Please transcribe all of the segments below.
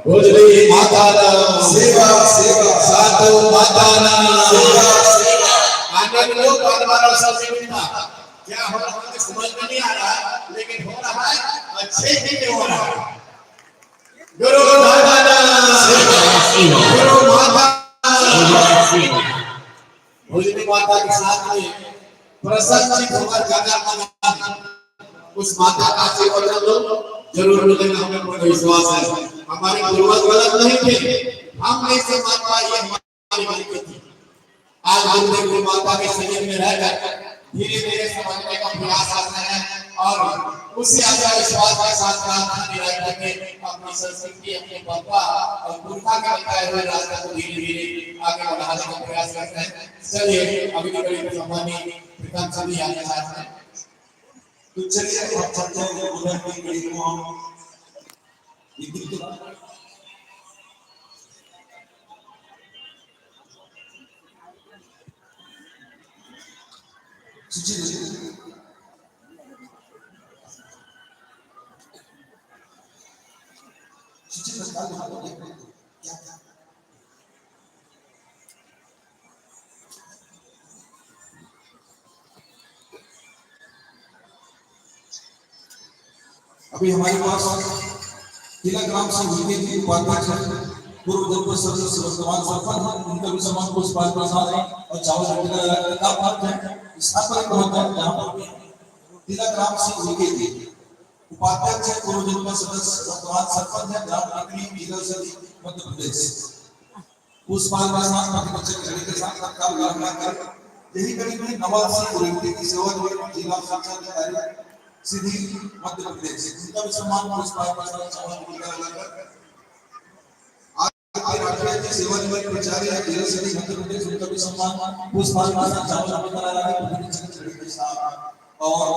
भोजली माताना सेवा सेवा साधु माताना सेवा सेवा। आगे लोग बार-बार सब मिलता क्या हो रहा है समझ में नहीं आ रहा, लेकिन हो रहा है अच्छे ही हो रहा है। गुरु दादा सेवा सेवा, गुरु माता सेवा। भोजली माता के साथ में प्रसन्न होकर गाना गाना उस माता का सेवा लो जरूर मिलेगा, हमें पूरा विश्वास है। हमारे पूर्वज गलत नहीं थे, हम ऐसे माता ये हमारी गलती थी। आज हम गुरु माता के शरीर में रहकर धीरे धीरे समझने का प्रयास कर रहे हैं और उसी आत्मविश्वास के साथ प्रार्थना निराश करके अपनी संस्कृति अपने परंपरा और पुरखा के बताए हुए रास्ते को धीरे धीरे आगे बढ़ाने का प्रयास करते हैं। चलिए अभी की बड़ी सम्मानी पिता सभी आगे साथ हैं, तो चलिए हम चलते हैं उधर की गली को हम अभी हमारे पास जिला ग्राम से विजय जी उपाध्यक्ष पूर्व जनपद सदस्य वर्तमान सरपंच हैं, उनका भी सम्मान पुष्पाल प्रसाद है और चावल का फर्क है स्थान पर होता है। जहां पर जिला ग्राम से विजय जी उपाध्यक्ष है, पूर्व जनपद सदस्य वर्तमान सरपंच है, ग्राम नगरी जिला सदी मध्य प्रदेश। पुष्पाल प्रसाद प्रतिपक्ष खड़े के साथ सरकार गणना कर यही करीब में नवासी व्यक्ति की सेवा जिला शिक्षा अधिकारी सीधी मध्य प्रदेश, उनका भी सम्मान पुष्पाल प्रसाद चावल राज्य सेवा निवृत्त प्रचारी है जिला सीधी मध्य प्रदेश, उनका भी सम्मान पुष्पाल प्रसाद चावल के साथ। और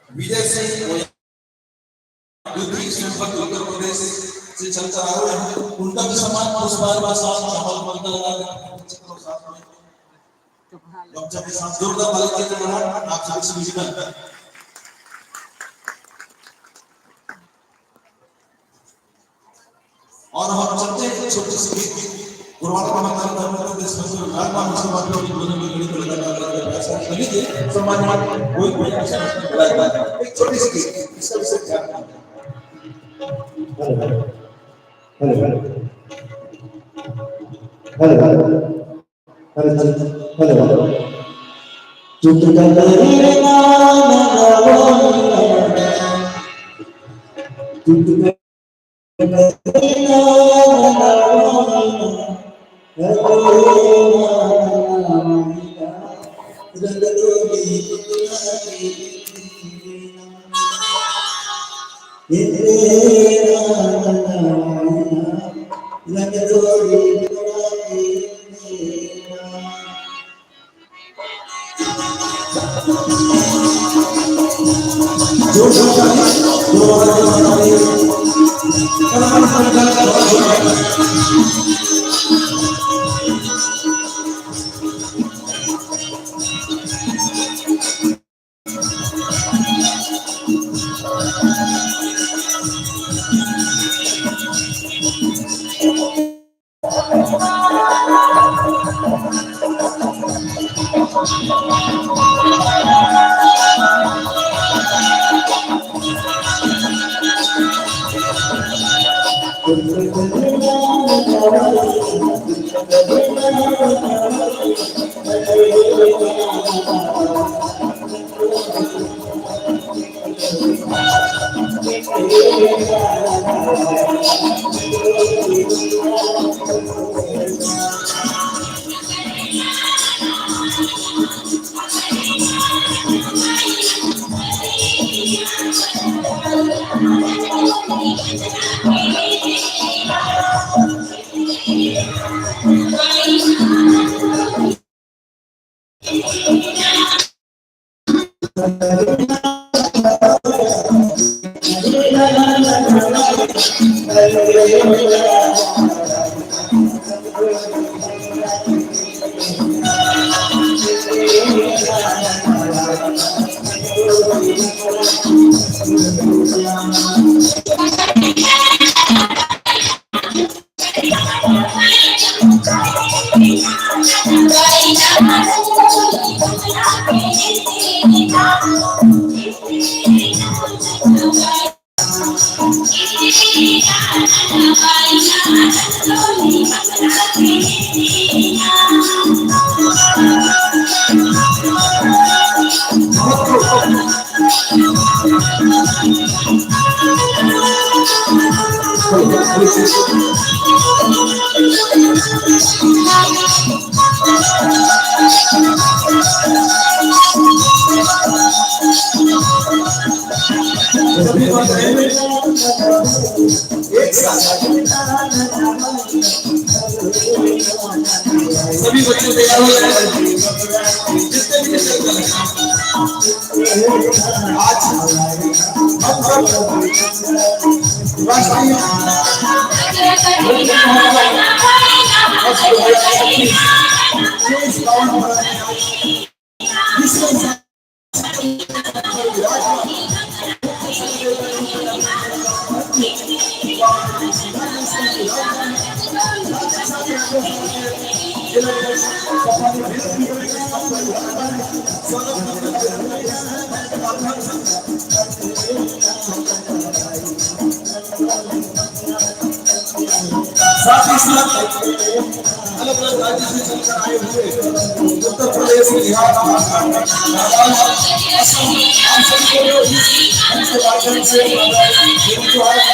विजय सिंह दूसरी जनपद उत्तर प्रदेश से चलकर आ रहे हैं, उनका भी सम्मान पुष्पाल प्रसाद चावल जब साथ जोरदार ताली के दौरान आप सभी से विजिबल। और हम चलते हैं छोटे से गुरुवार का मतलब धर्म का देश में राजमा मुस्लिम बातों की बोलने में गली को लगा ऐसा नहीं है सम्मान कोई एक छोटी सी इसका विषय क्या है। हेलो चुप कर रे नाम चुप कर जो सभी बच्चों तैयार हो गए आज हम सब राष्ट्रीय साथ ही साथ अलग अलग राज्य से चलकर आए हुए उत्तर प्रदेश बिहार असम हम सभी को इस माध्यम से जो है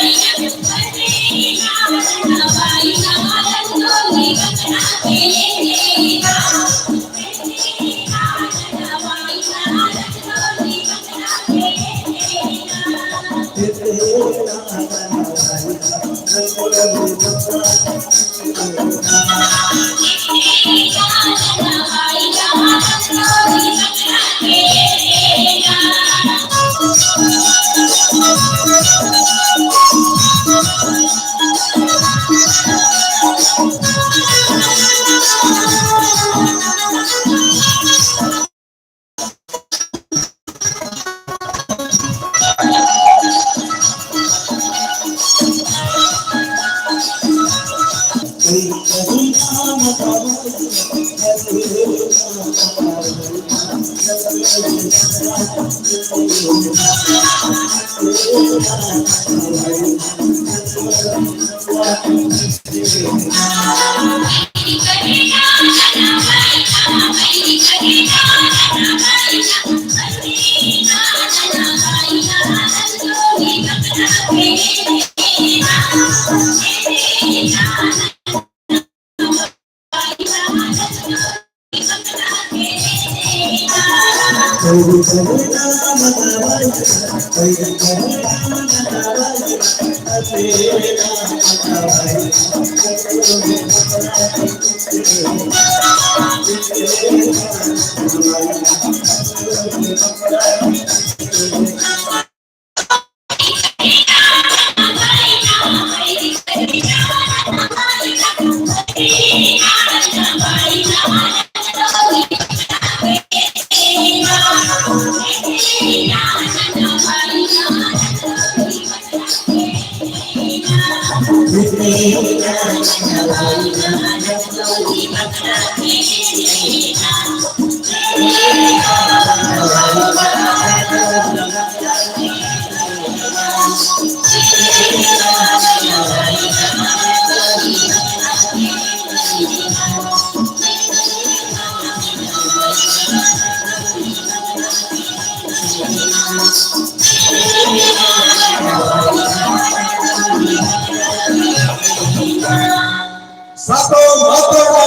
सातो माताना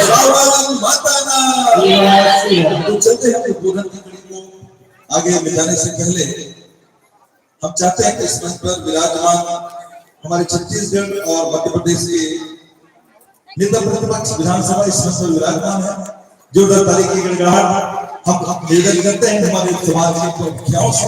सावन माताना। तो चलते हैं पूरन की कड़ी को आगे मिटाने से पहले हम चाहते हैं कि इस मंच पर विराजमान हमारे छत्तीसगढ़ और मध्य प्रदेश के नेता प्रतिपक्ष विधानसभा इस मंच पर विराजमान है। जोरदार ताली की गड़गड़ाहट हम निवेदन करते हैं हमारे समाज के मुखियाओं से